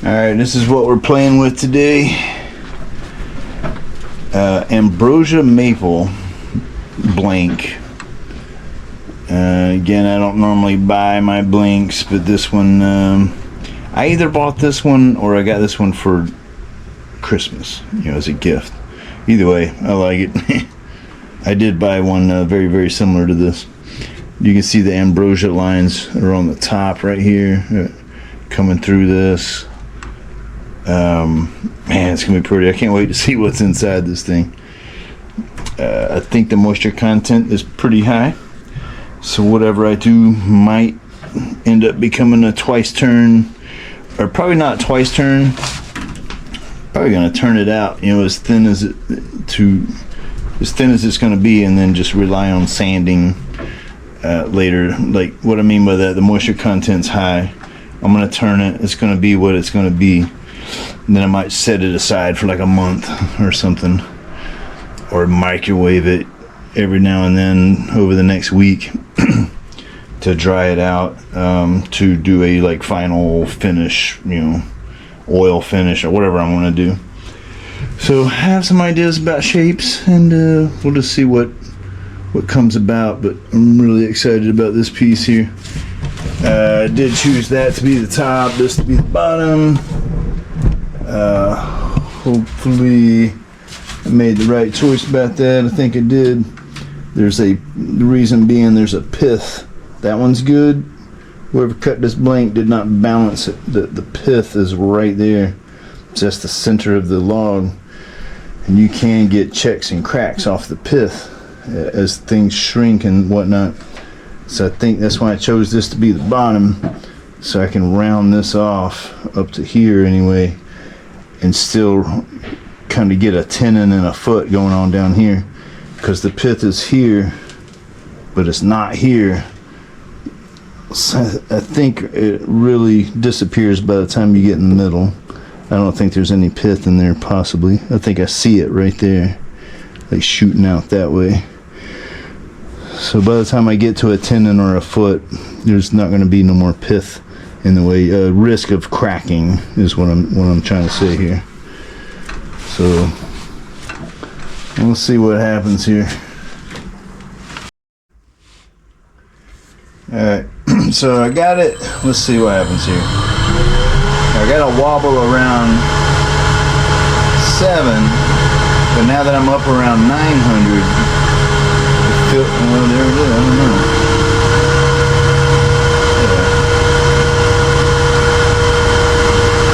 Alright, this is what we're playing with today. Ambrosia Maple blank. Again, I don't normally buy my blanks, but this one, I either bought this one or I got this one for Christmas, as a gift. Either way, I like it. I did buy one very, very similar to this. You can see the ambrosia lines are on the top right here, coming through this. Man, it's gonna be pretty. I can't wait to see what's inside this thing. I think the moisture content is pretty high, so whatever I do might end up becoming a twice turn, or probably not twice turn. Probably gonna turn it out, as thin as it's gonna be, and then just rely on sanding later. Like, what I mean by that, the moisture content's high. I'm gonna turn it. It's gonna be what it's gonna be. And then I might set it aside for like a month or something, or microwave it every now and then over the next week to dry it out, to do a like final finish, oil finish or whatever I want to do. So I have some ideas about shapes, and we'll just see what comes about. But I'm really excited about this piece here. I did choose that to be the top, this to be the bottom. Hopefully I made the right choice about that. I think I did. The reason being, there's a pith. That one's good. Whoever cut this blank did not balance it. The pith is right there. It's just the center of the log, and you can get checks and cracks off the pith as things shrink and whatnot. So I think that's why I chose this to be the bottom, so I can round this off up to here anyway, and still kind of get a tenon and a foot going on down here, because the pith is here but it's not here. So I think it really disappears by the time you get in the middle. I don't think there's any pith in there, possibly. I think I see it right there, like shooting out that way. So by the time I get to a tenon or a foot, there's not going to be no more pith in the way. Risk of cracking is what I'm trying to say here. So we'll see what happens here. Alright, so I got it. Let's see what happens here. I got to wobble around 7, but now that I'm up around 900, well, there it is. I don't know.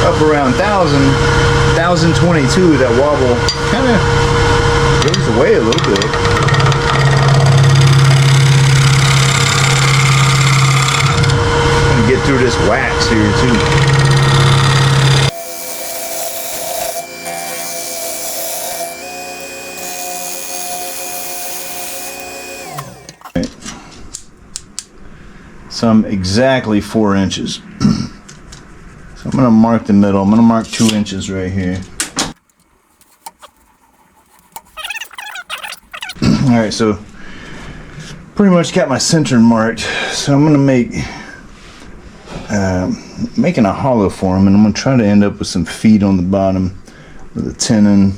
Up around 1,022, that wobble kind of goes away a little bit. Gonna get through this wax here too. Right. So I'm exactly 4 inches. So I'm going to mark the middle. I'm going to mark 2 inches right here. Alright, so pretty much got my center marked. So I'm going to make making a hollow form, and I'm going to try to end up with some feet on the bottom with a tenon.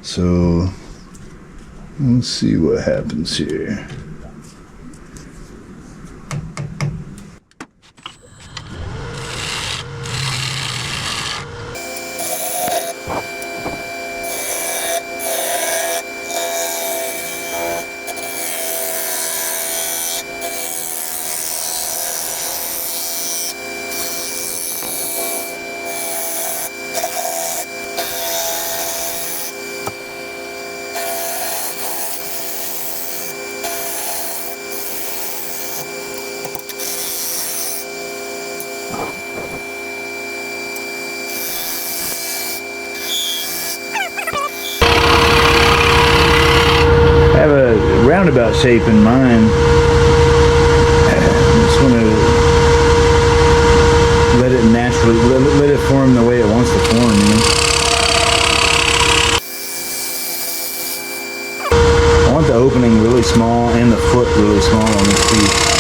So let's see what happens here. about shaping mine. I just want to let it naturally, let it form the way it wants to form, you know? I want the opening really small and the foot really small on this piece.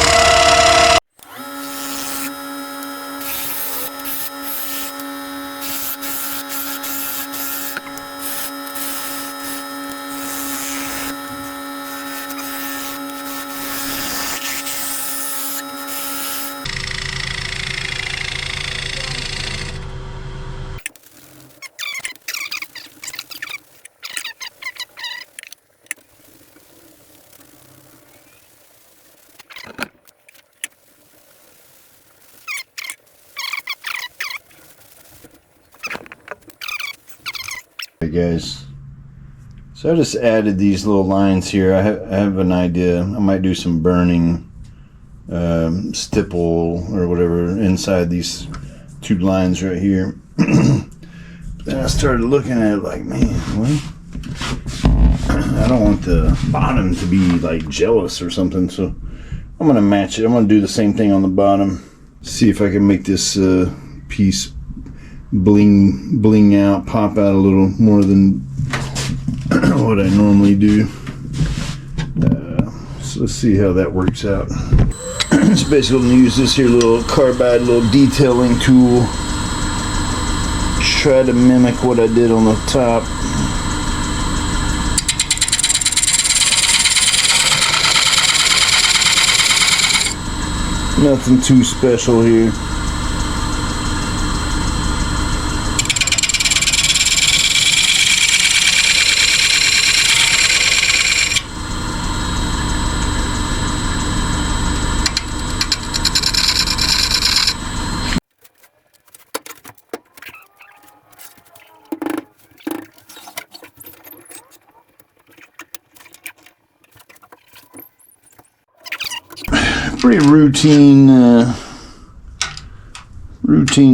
Hey guys, so I just added these little lines here. I have an idea. I might do some burning stipple or whatever inside these two lines right here. Then I started looking at it like, man, well, I don't want the bottom to be like jealous or something, so I'm gonna match it. I'm gonna do the same thing on the bottom. See if I can make this piece bling out, pop out a little more than what I normally do. So let's see how that works out. Just basically gonna use this here little carbide little detailing tool. Try to mimic what I did on the top. Nothing too special here. Pretty routine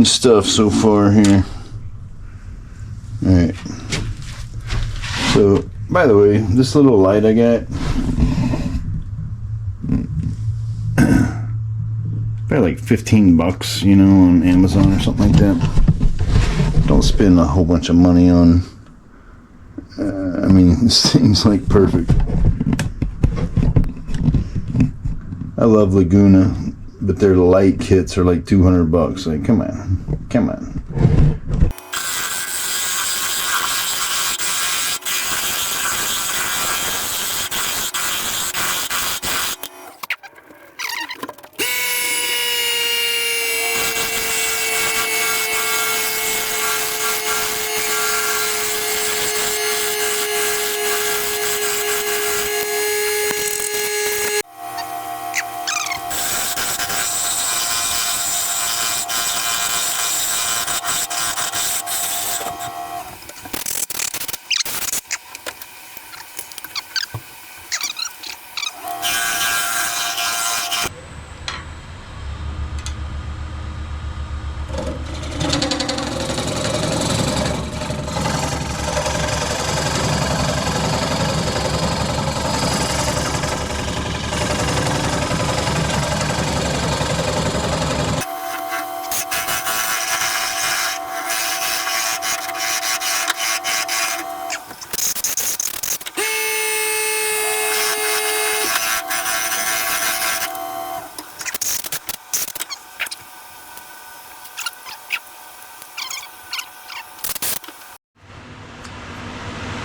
stuff so far here. Alright. So, by the way, this little light I got, probably like 15 bucks, you know, on Amazon or something like that. Don't spend a whole bunch of money on, I mean, this thing's like perfect. I love Lagune, but their light kits are like 200 bucks. Like, come on, come on.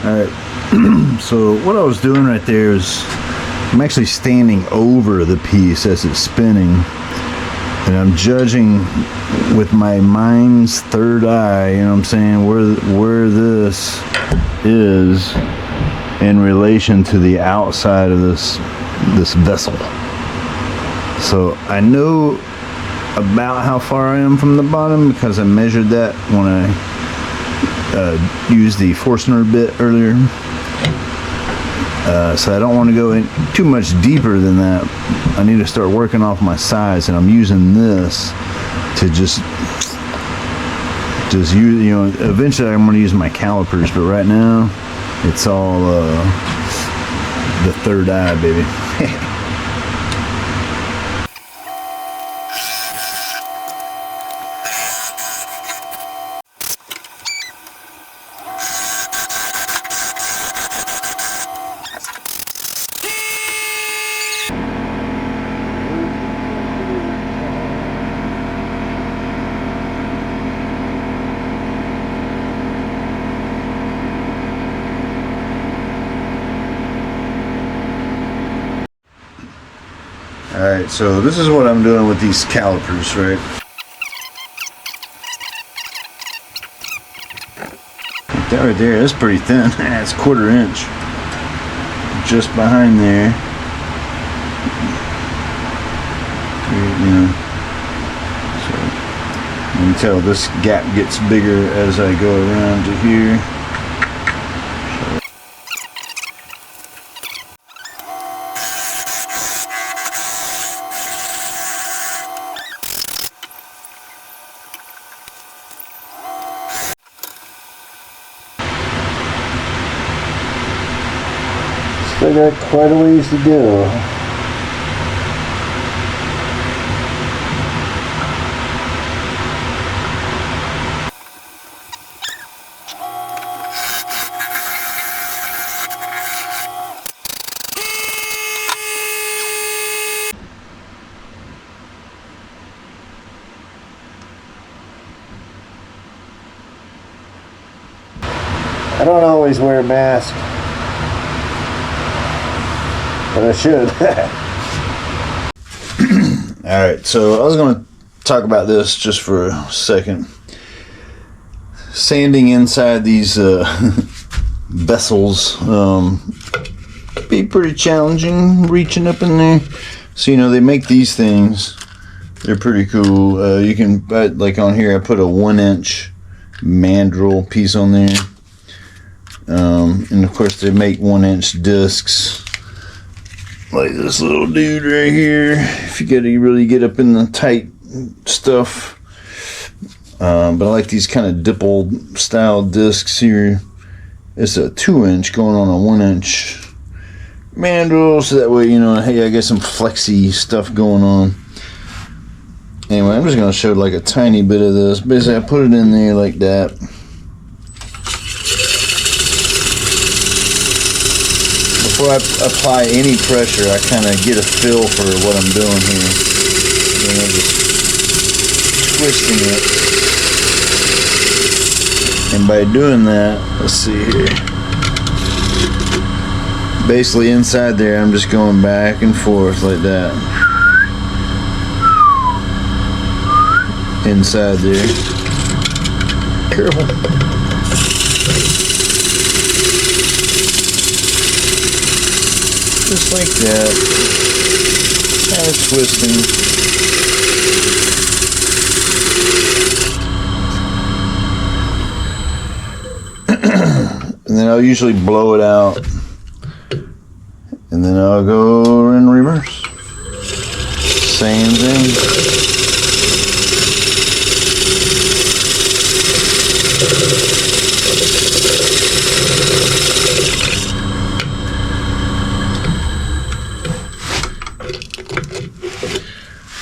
Alright, so what I was doing right there is I'm actually standing over the piece as it's spinning, and I'm judging with my mind's third eye, you know what I'm saying, where this is in relation to the outside of this vessel. So I know about how far I am from the bottom because I measured that when I used the Forstner bit earlier. So I don't want to go in too much deeper than that. I need to start working off my size, and I'm using this to just use, you know, eventually I'm going to use my calipers, but right now it's all the third eye, baby. Alright, so this is what I'm doing with these calipers, right? That right there, that's pretty thin. It's 1/4 inch. Just behind there. You know. So you can tell this gap gets bigger as I go around to here. Still got quite a ways to go. I don't always wear a mask, but I should. Alright, so I was going to talk about this just for a second. Sanding inside these vessels be pretty challenging, reaching up in there. So, you know, they make these things. They're pretty cool. You can, like on here, I put a 1-inch mandrel piece on there. And of course they make 1-inch discs like this little dude right here if you gotta really get up in the tight stuff. But I like these kind of dipple style discs here. It's a 2-inch going on a 1-inch mandrel, so that way, you know, hey, I got some flexy stuff going on. Anyway, I'm just gonna show like a tiny bit of this. Basically I put it in there like that. Before I apply any pressure, I kind of get a feel for what I'm doing here. You know, just twisting it. And by doing that, let's see here. Basically inside there, I'm just going back and forth like that. Inside there. Careful. Just like that, kind of twisting. And then I'll usually blow it out, and then I'll go in reverse. Same thing.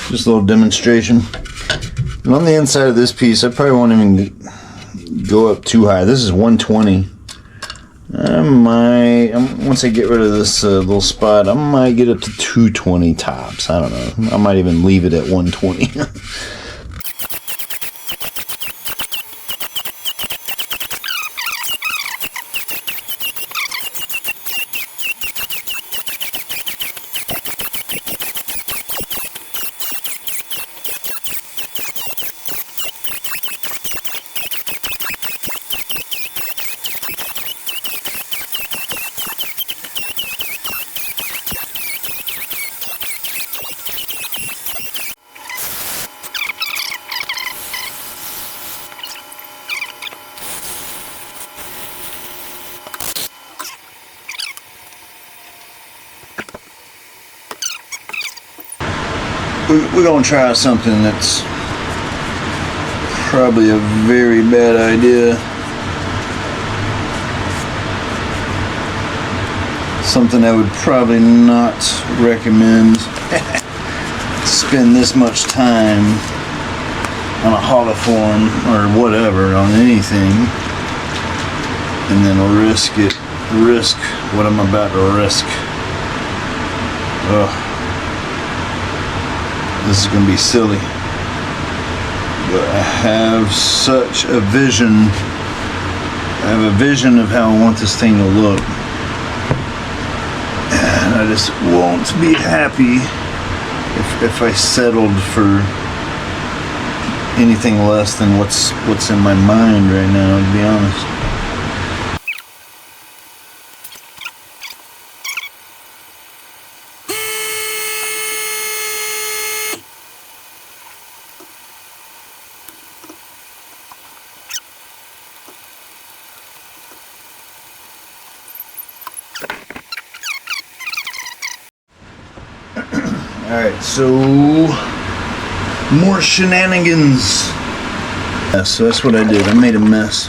Just a little demonstration. And on the inside of this piece, I probably won't even go up too high. This is 120. Once I get rid of this little spot, I might get up to 220 tops. I don't know. I might even leave it at 120. We're going to try something that's probably a very bad idea. Something I would probably not recommend. Spend this much time on a holoform or whatever, on anything, and then risk what I'm about to risk. Ugh. This is gonna be silly, but I have such a vision. I have a vision of how I want this thing to look, and I just won't be happy if I settled for anything less than what's in my mind right now, to be honest. Alright, so more shenanigans. Yeah, so that's what I did. I made a mess.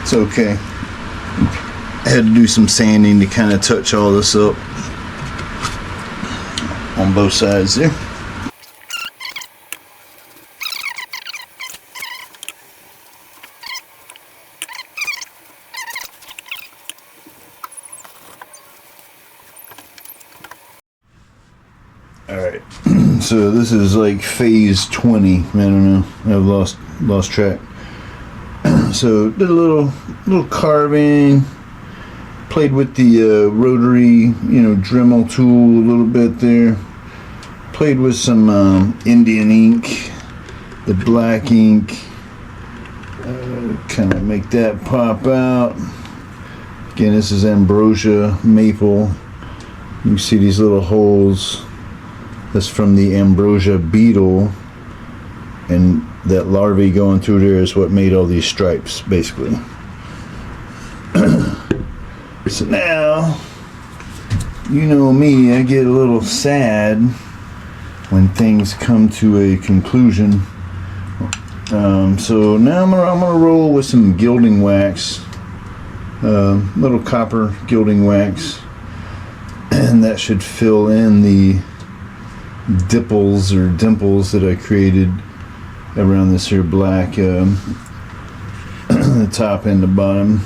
It's okay. I had to do some sanding to kind of touch all this up on both sides there. Alright, so this is like phase 20. I don't know, I've lost track. So did a little carving, played with the rotary, Dremel tool a little bit there. Played with some Indian ink, the black ink, kind of make that pop out. Again, this is Ambrosia Maple. You can see these little holes. That's from the Ambrosia beetle, and that larvae going through there is what made all these stripes, basically. So now, you know me, I get a little sad when things come to a conclusion. So now I'm gonna roll with some gilding wax, little copper gilding wax, and that should fill in the dimples that I created around this here black, the top and the bottom.